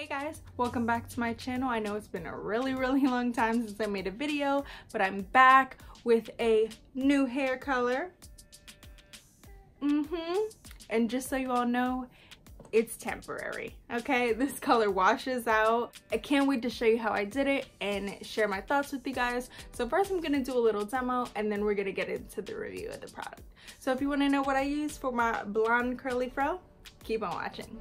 Hey guys, welcome back to my channel. I know it's been a really long time since I made a video, but I'm back with a new hair color. And just so you all know, it's temporary, okay? This color washes out. I can't wait to show you how I did it and share my thoughts with you guys. So first I'm gonna do a little demo and then we're gonna get into the review of the product. So if you wanna know what I use for my blonde curly fro, keep on watching.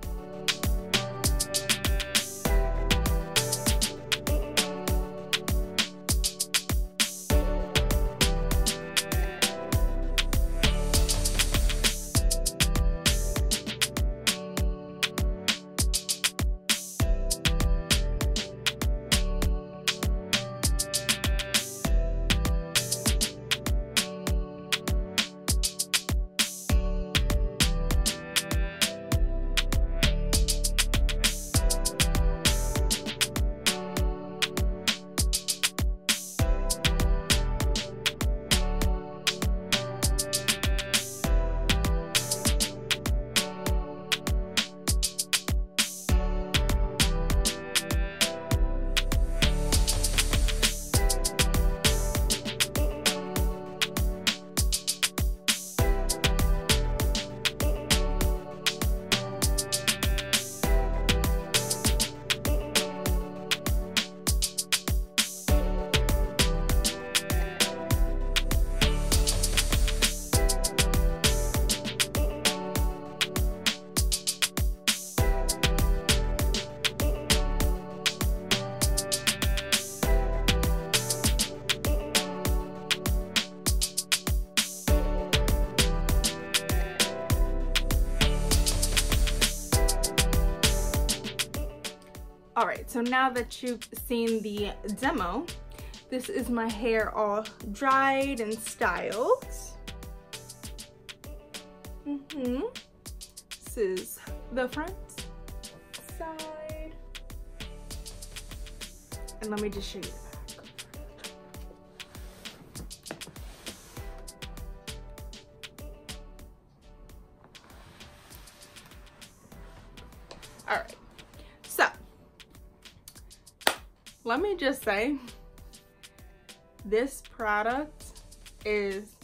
Alright, so now that you've seen the demo, this is my hair all dried and styled. This is the front, side, and let me just show you the back. Alright. Let me just say, this product is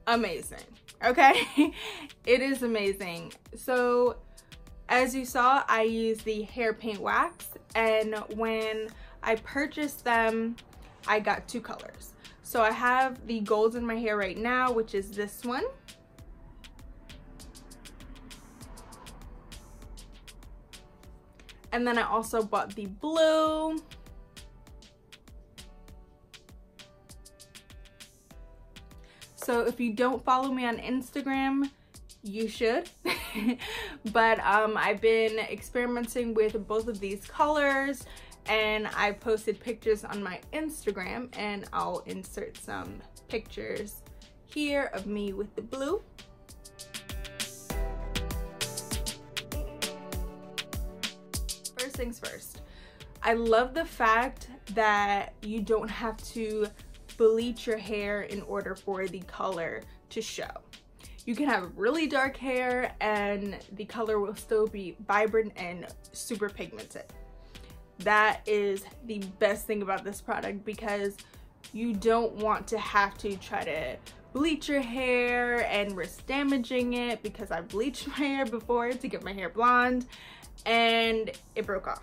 amazing, okay? It is amazing. So, as you saw, I use the hair paint wax, and when I purchased them, I got two colors. So I have the gold in my hair right now, which is this one. And then I also bought the blue. So if you don't follow me on Instagram, you should. But I've been experimenting with both of these colors and I posted pictures on my Instagram, and I'll insert some pictures here of me with the blue. First things first, I love the fact that you don't have to bleach your hair in order for the color to show. You can have really dark hair and the color will still be vibrant and super pigmented. That is the best thing about this product, because you don't want to have to try to bleach your hair and risk damaging it, because I bleached my hair before to get my hair blonde and it broke off.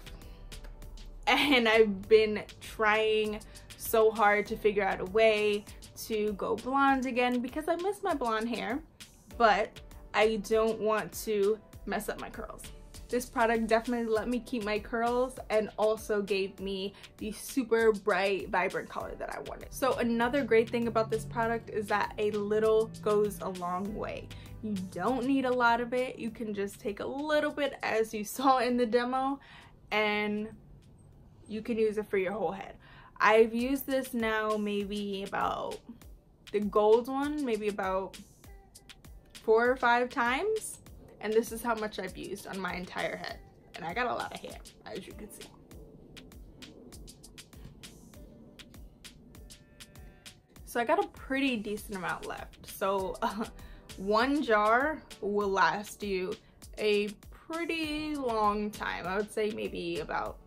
And I've been trying so hard to figure out a way to go blonde again, because I miss my blonde hair, but I don't want to mess up my curls. This product definitely let me keep my curls and also gave me the super bright, vibrant color that I wanted. So another great thing about this product is that a little goes a long way. You don't need a lot of it. You can just take a little bit, as you saw in the demo, and you can use it for your whole head. I've used this now maybe about, the gold one, maybe about 4 or 5 times. And this is how much I've used on my entire head. And I got a lot of hair, as you can see. So I got a pretty decent amount left. So one jar will last you a pretty long time. I would say maybe about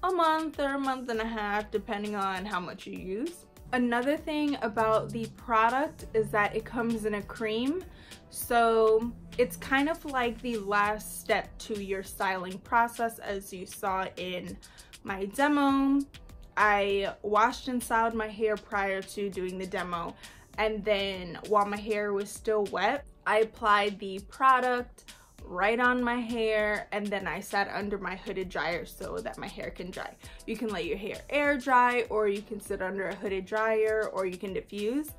a month or a month and a half, depending on how much you use. Another thing about the product is that it comes in a cream, so it's kind of like the last step to your styling process. As you saw in my demo, I washed and styled my hair prior to doing the demo, and then while my hair was still wet, I applied the product right on my hair, and then I sat under my hooded dryer so that my hair can dry. You can let your hair air dry, or you can sit under a hooded dryer, or you can diffuse.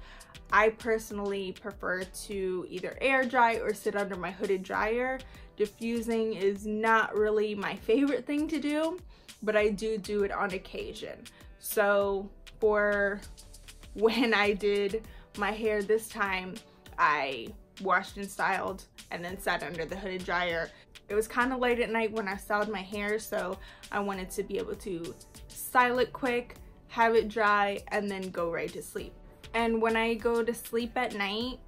I personally prefer to either air dry or sit under my hooded dryer. Diffusing is not really my favorite thing to do, but I do it on occasion. So for when I did my hair this time, I washed and styled and then sat under the hooded dryer. It was kind of late at night when I styled my hair, so I wanted to be able to style it quick, have it dry, and then go right to sleep. And when I go to sleep at night,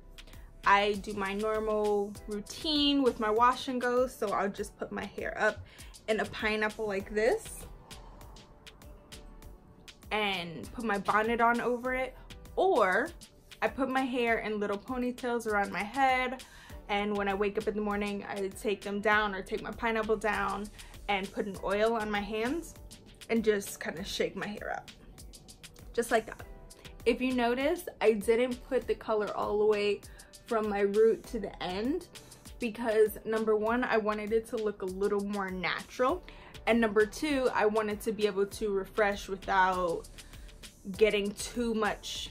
I do my normal routine with my wash and go, so I'll just put my hair up in a pineapple like this and put my bonnet on over it, or I put my hair in little ponytails around my head, and when I wake up in the morning, I take them down or take my pineapple down and put an oil on my hands and just kind of shake my hair up, just like that. If you notice, I didn't put the color all the way from my root to the end because number one, I wanted it to look a little more natural, and number two, I wanted to be able to refresh without getting too much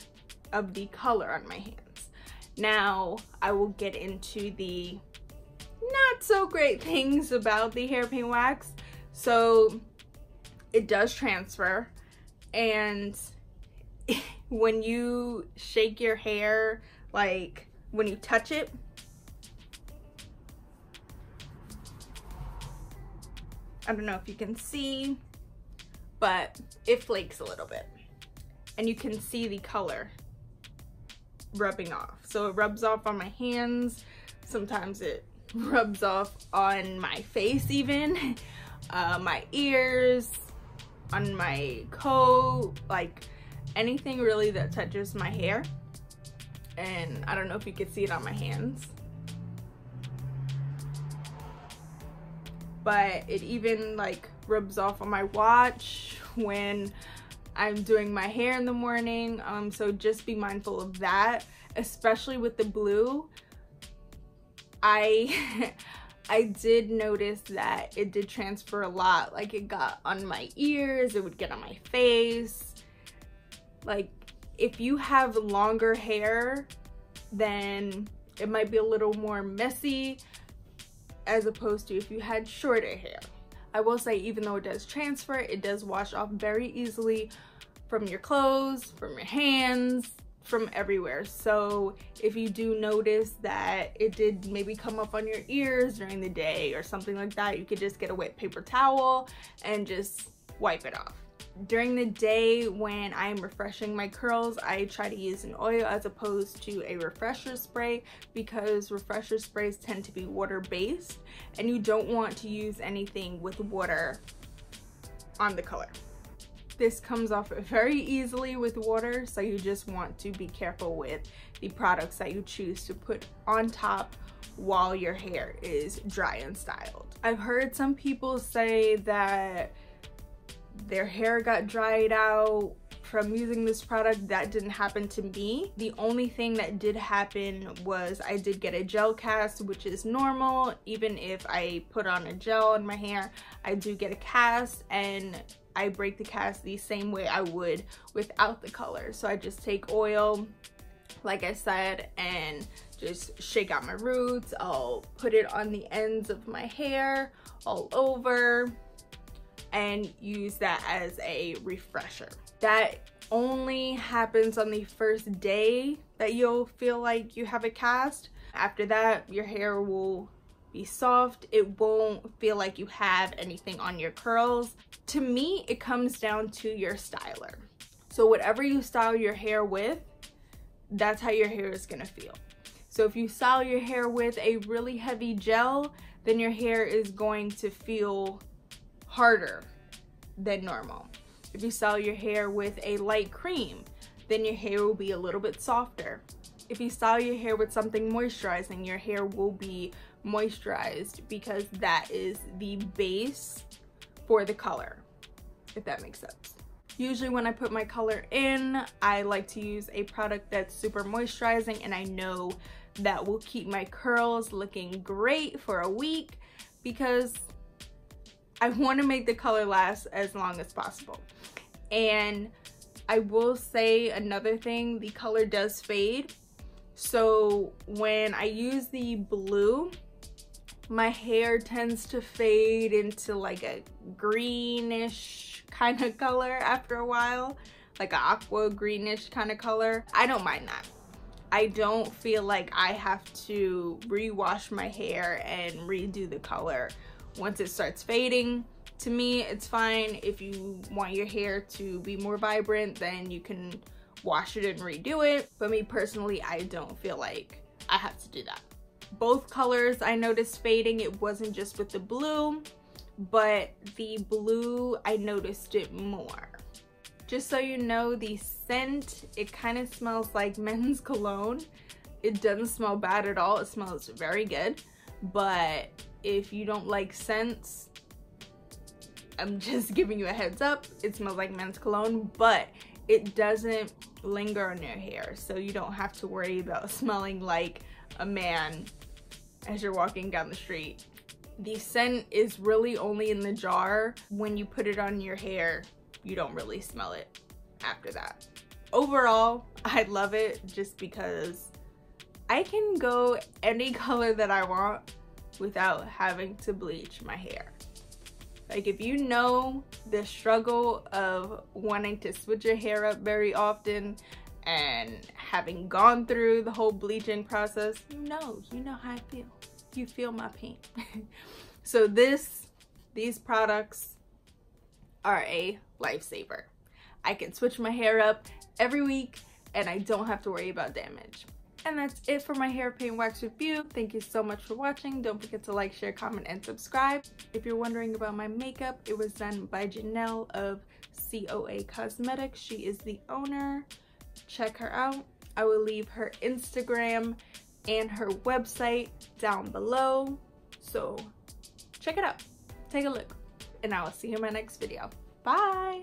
of the color on my hands. Now I will get into the not so great things about the hairpin wax. So it does transfer, and when you shake your hair, like when you touch it, I don't know if you can see, but it flakes a little bit, and you can see the color rubbing off. So it rubs off on my hands, sometimes it rubs off on my face even, my ears, on my coat, like anything really that touches my hair. And I don't know if you can see it on my hands, but it even like rubs off on my watch when I'm doing my hair in the morning. So just be mindful of that, especially with the blue. I did notice that it did transfer a lot. Like it got on my ears, it would get on my face. Like if you have longer hair, then it might be a little more messy as opposed to if you had shorter hair. I will say, even though it does transfer, it does wash off very easily from your clothes, from your hands, from everywhere. So if you do notice that it did maybe come up on your ears during the day or something like that, you could just get a wet paper towel and just wipe it off. During the day when I'm refreshing my curls, I try to use an oil as opposed to a refresher spray, because refresher sprays tend to be water-based and you don't want to use anything with water on the color. This comes off very easily with water, so you just want to be careful with the products that you choose to put on top while your hair is dry and styled. I've heard some people say that their hair got dried out from using this product. That didn't happen to me. The only thing that did happen was I did get a gel cast, which is normal. Even if I put on a gel in my hair, I do get a cast, and I break the cast the same way I would without the color. So I just take oil, like I said, and just shake out my roots. I'll put it on the ends of my hair all over and use that as a refresher. That only happens on the first day that you'll feel like you have a cast. After that, your hair will be soft. It won't feel like you have anything on your curls. To me, it comes down to your styler. So whatever you style your hair with, that's how your hair is gonna feel. So if you style your hair with a really heavy gel, then your hair is going to feel harder than normal. If you style your hair with a light cream, then your hair will be a little bit softer. If you style your hair with something moisturizing, your hair will be moisturized because that is the base for the color, if that makes sense. Usually when I put my color in, I like to use a product that's super moisturizing, and I know that will keep my curls looking great for a week because I want to make the color last as long as possible. And I will say another thing, the color does fade. So when I use the blue, my hair tends to fade into like a greenish kind of color after a while, like an aqua greenish kind of color. I don't mind that. I don't feel like I have to rewash my hair and redo the color once it starts fading. To me, it's fine. If you want your hair to be more vibrant, then you can wash it and redo it. But me personally, I don't feel like I have to do that. Both colors I noticed fading. It wasn't just with the blue, but the blue I noticed it more. Just so you know, the scent, it kind of smells like men's cologne. It doesn't smell bad at all. It smells very good. But if you don't like scents, I'm just giving you a heads up. It smells like men's cologne, but it doesn't linger on your hair. So you don't have to worry about smelling like a man as you're walking down the street. The scent is really only in the jar. When you put it on your hair, you don't really smell it after that. Overall, I love it just because I can go any color that I want without having to bleach my hair. Like, if you know the struggle of wanting to switch your hair up very often and having gone through the whole bleaching process, you know how I feel. You feel my pain. So these products are a lifesaver. I can switch my hair up every week and I don't have to worry about damage. And that's it for my hair paint wax review. Thank you so much for watching. Don't forget to like, share, comment, and subscribe. If you're wondering about my makeup, it was done by Janelle of COA Cosmetics. She is the owner. Check her out. I will leave her Instagram and her website down below. So check it out. Take a look. And I will see you in my next video. Bye!